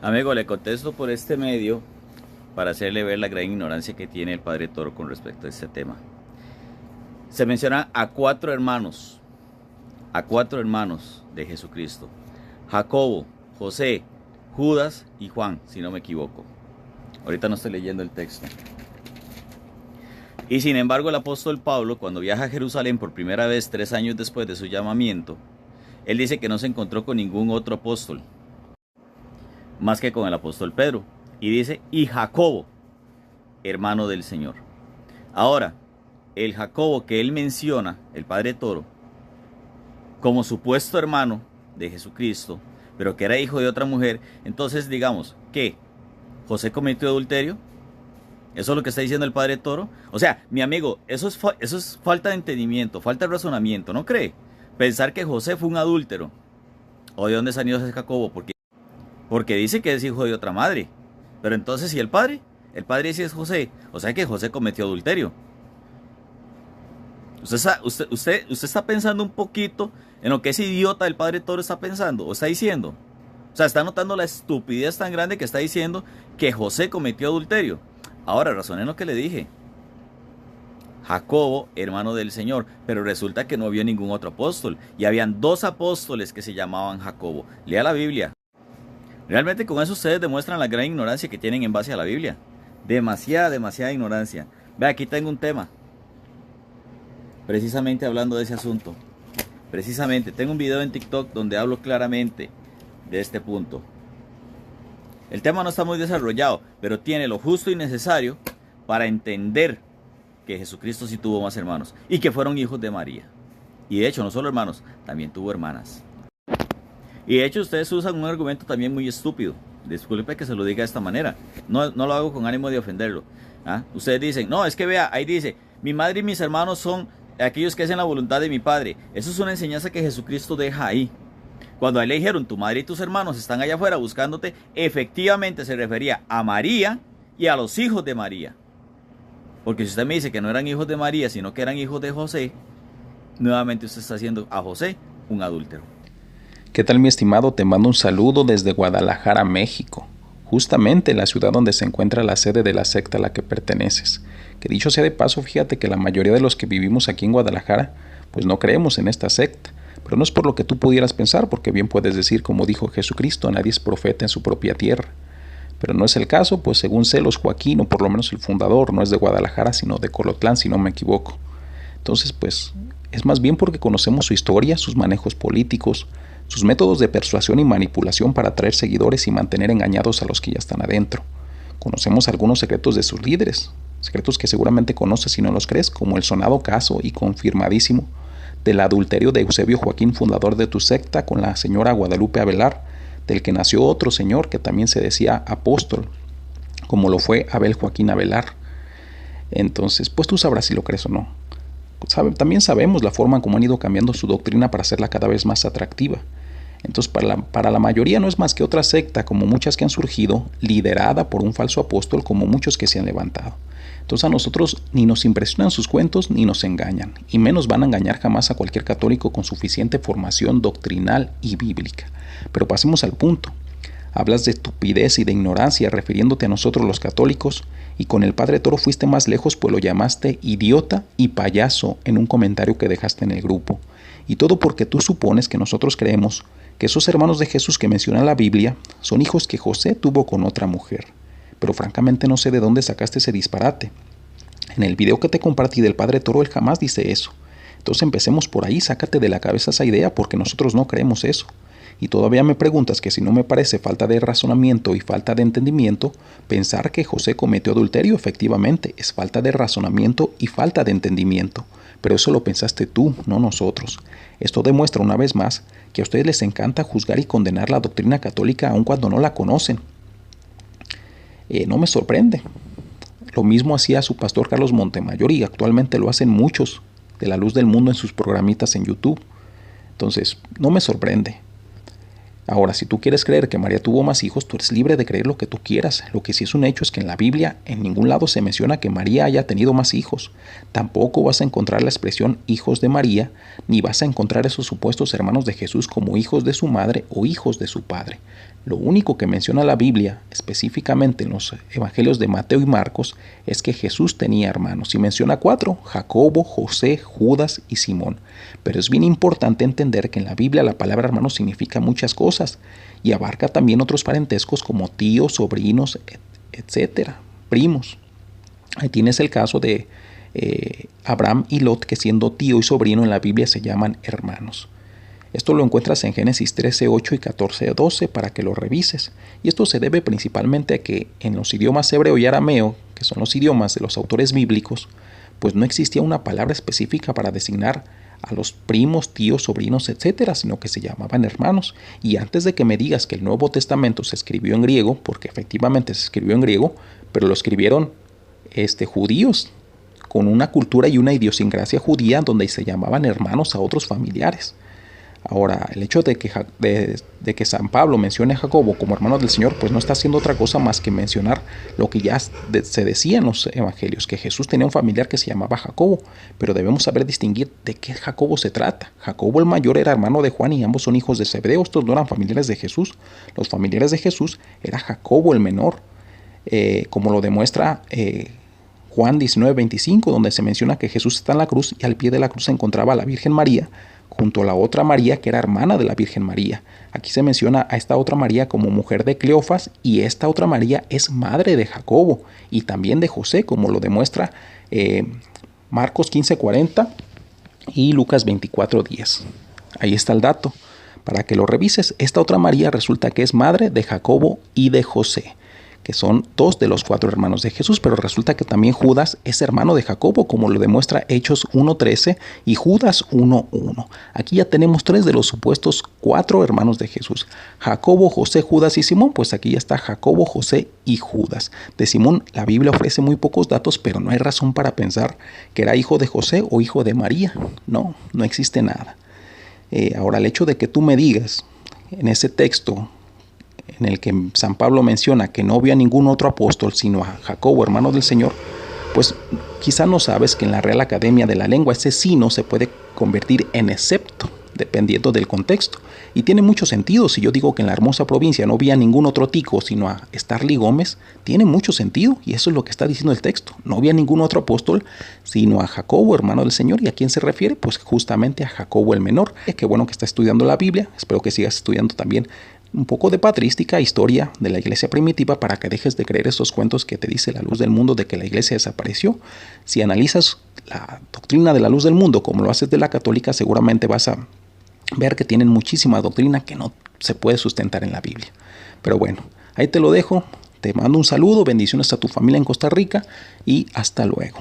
Amigo, le contesto por este medio para hacerle ver la gran ignorancia que tiene el Padre Toro con respecto a este tema. Se menciona a cuatro hermanos de Jesucristo: Jacobo, José, Judas y Juan, si no me equivoco. Ahorita no estoy leyendo el texto. Y sin embargo, el apóstol Pablo, cuando viaja a Jerusalén por primera vez 3 años después de su llamamiento, él dice que no se encontró con ningún otro apóstol más que con el apóstol Pedro. Y dice, y Jacobo, hermano del Señor. Ahora, el Jacobo que él menciona, el Padre Toro, como supuesto hermano de Jesucristo, pero que era hijo de otra mujer, entonces digamos, ¿qué? ¿José cometió adulterio? ¿Eso es lo que está diciendo el Padre Toro? O sea, mi amigo, eso es falta de entendimiento, falta de razonamiento, ¿no cree? Pensar que José fue un adúltero. ¿O de dónde salió ese Jacobo? Porque dice que es hijo de otra madre. Pero entonces, ¿y el padre? El padre sí es José. O sea que José cometió adulterio. Usted está pensando un poquito en lo que ese idiota del Padre Toro está pensando o está diciendo. O sea, está notando la estupidez tan grande que está diciendo que José cometió adulterio. Ahora, razoné lo que le dije. Jacobo, hermano del Señor, pero resulta que no había ningún otro apóstol. Y habían 2 apóstoles que se llamaban Jacobo. Lea la Biblia. Realmente con eso ustedes demuestran la gran ignorancia que tienen en base a la Biblia. Demasiada ignorancia. Ve, aquí tengo un tema. Precisamente hablando de ese asunto. Precisamente, tengo un video en TikTok donde hablo claramente de este punto. El tema no está muy desarrollado, pero tiene lo justo y necesario para entender que Jesucristo sí tuvo más hermanos y que fueron hijos de María. Y de hecho, no solo hermanos, también tuvo hermanas. Y de hecho, ustedes usan un argumento también muy estúpido. Disculpe que se lo diga de esta manera. No lo hago con ánimo de ofenderlo. Ustedes dicen, no, es que vea, ahí dice, mi madre y mis hermanos son aquellos que hacen la voluntad de mi Padre. Eso es una enseñanza que Jesucristo deja ahí. Cuando a él le dijeron, tu madre y tus hermanos están allá afuera buscándote, efectivamente se refería a María y a los hijos de María. Porque si usted me dice que no eran hijos de María, sino que eran hijos de José, nuevamente usted está haciendo a José un adúltero. ¿Qué tal, mi estimado? Te mando un saludo desde Guadalajara, México, justamente la ciudad donde se encuentra la sede de la secta a la que perteneces. Que dicho sea de paso, fíjate que la mayoría de los que vivimos aquí en Guadalajara, pues no creemos en esta secta. Pero no es por lo que tú pudieras pensar, porque bien puedes decir, como dijo Jesucristo, nadie es profeta en su propia tierra. Pero no es el caso, pues según Celos Joaquín, o por lo menos el fundador, no es de Guadalajara, sino de Colotlán, si no me equivoco. Entonces, pues, es más bien porque conocemos su historia, sus manejos políticos, sus métodos de persuasión y manipulación para atraer seguidores y mantener engañados a los que ya están adentro. Conocemos algunos secretos de sus líderes, secretos que seguramente conoces si no los crees, como el sonado caso y confirmadísimo del adulterio de Eusebio Joaquín, fundador de tu secta, con la señora Guadalupe Avelar, del que nació otro señor que también se decía apóstol, como lo fue Abel Joaquín Avelar. Entonces, pues tú sabrás si lo crees o no. También sabemos la forma en cómo han ido cambiando su doctrina para hacerla cada vez más atractiva. Entonces, para la mayoría no es más que otra secta, como muchas que han surgido, liderada por un falso apóstol, como muchos que se han levantado. Entonces a nosotros ni nos impresionan sus cuentos ni nos engañan, y menos van a engañar jamás a cualquier católico con suficiente formación doctrinal y bíblica. Pero pasemos al punto. Hablas de estupidez y de ignorancia refiriéndote a nosotros los católicos, y con el Padre Toro fuiste más lejos, pues lo llamaste idiota y payaso en un comentario que dejaste en el grupo. Y todo porque tú supones que nosotros creemos que esos hermanos de Jesús que menciona la Biblia son hijos que José tuvo con otra mujer. Pero francamente no sé de dónde sacaste ese disparate. En el video que te compartí del Padre Toro, él jamás dice eso. Entonces empecemos por ahí, sácate de la cabeza esa idea, porque nosotros no creemos eso. Y todavía me preguntas que si no me parece falta de razonamiento y falta de entendimiento, pensar que José cometió adulterio, efectivamente, es falta de razonamiento y falta de entendimiento. Pero eso lo pensaste tú, no nosotros. Esto demuestra una vez más que a ustedes les encanta juzgar y condenar la doctrina católica aun cuando no la conocen. No me sorprende. Lo mismo hacía su pastor Carlos Montemayor y actualmente lo hacen muchos de la luz del mundo en sus programitas en YouTube. Entonces, no me sorprende. Ahora, si tú quieres creer que María tuvo más hijos, tú eres libre de creer lo que tú quieras. Lo que sí es un hecho es que en la Biblia en ningún lado se menciona que María haya tenido más hijos. Tampoco vas a encontrar la expresión hijos de María, ni vas a encontrar esos supuestos hermanos de Jesús como hijos de su madre o hijos de su padre. Lo único que menciona la Biblia, específicamente en los evangelios de Mateo y Marcos, es que Jesús tenía hermanos. Y menciona 4, Jacobo, José, Judas y Simón. Pero es bien importante entender que en la Biblia la palabra hermano significa muchas cosas y abarca también otros parentescos como tíos, sobrinos, etcétera, primos. Ahí tienes el caso de Abraham y Lot, que siendo tío y sobrino en la Biblia se llaman hermanos. Esto lo encuentras en Génesis 13:8 y 14:12 para que lo revises. Y esto se debe principalmente a que en los idiomas hebreo y arameo, que son los idiomas de los autores bíblicos, pues no existía una palabra específica para designar a los primos, tíos, sobrinos, etcétera, sino que se llamaban hermanos. Y antes de que me digas que el Nuevo Testamento se escribió en griego, porque efectivamente se escribió en griego, pero lo escribieron judíos, con una cultura y una idiosincrasia judía donde se llamaban hermanos a otros familiares. Ahora, el hecho de que San Pablo mencione a Jacobo como hermano del Señor, pues no está haciendo otra cosa más que mencionar lo que ya se decía en los evangelios, que Jesús tenía un familiar que se llamaba Jacobo, pero debemos saber distinguir de qué Jacobo se trata. Jacobo el mayor era hermano de Juan y ambos son hijos de Zebedeo. Estos no eran familiares de Jesús. Los familiares de Jesús era Jacobo el menor, como lo demuestra Juan 19:25, donde se menciona que Jesús está en la cruz y al pie de la cruz se encontraba la Virgen María, junto a la otra María que era hermana de la Virgen María. Aquí se menciona a esta otra María como mujer de Cleofas y esta otra María es madre de Jacobo y también de José, como lo demuestra Marcos 15:40 y Lucas 24:10. Ahí está el dato. Para que lo revises, esta otra María resulta que es madre de Jacobo y de José, que son 2 de los 4 hermanos de Jesús, pero resulta que también Judas es hermano de Jacobo, como lo demuestra Hechos 1:13 y Judas 1:1. Aquí ya tenemos 3 de los supuestos 4 hermanos de Jesús: Jacobo, José, Judas y Simón. Pues aquí ya está Jacobo, José y Judas. De Simón la Biblia ofrece muy pocos datos, pero no hay razón para pensar que era hijo de José o hijo de María. No existe nada. Ahora, el hecho de que tú me digas en ese texto en el que San Pablo menciona que no vio a ningún otro apóstol sino a Jacobo, hermano del Señor, pues quizá no sabes que en la Real Academia de la Lengua ese sino se puede convertir en excepto, dependiendo del contexto. Y tiene mucho sentido. Si yo digo que en la hermosa provincia no vi a ningún otro tico sino a Starly Gómez, tiene mucho sentido, y eso es lo que está diciendo el texto. No vi a ningún otro apóstol sino a Jacobo, hermano del Señor. ¿Y a quién se refiere? Pues justamente a Jacobo el menor. Qué bueno que está estudiando la Biblia. Espero que sigas estudiando también un poco de patrística, historia de la iglesia primitiva, para que dejes de creer esos cuentos que te dice la luz del mundo de que la iglesia desapareció. Si analizas la doctrina de la luz del mundo como lo haces de la católica, seguramente vas a ver que tienen muchísima doctrina que no se puede sustentar en la Biblia. Pero bueno, ahí te lo dejo. Te mando un saludo, bendiciones a tu familia en Costa Rica y hasta luego.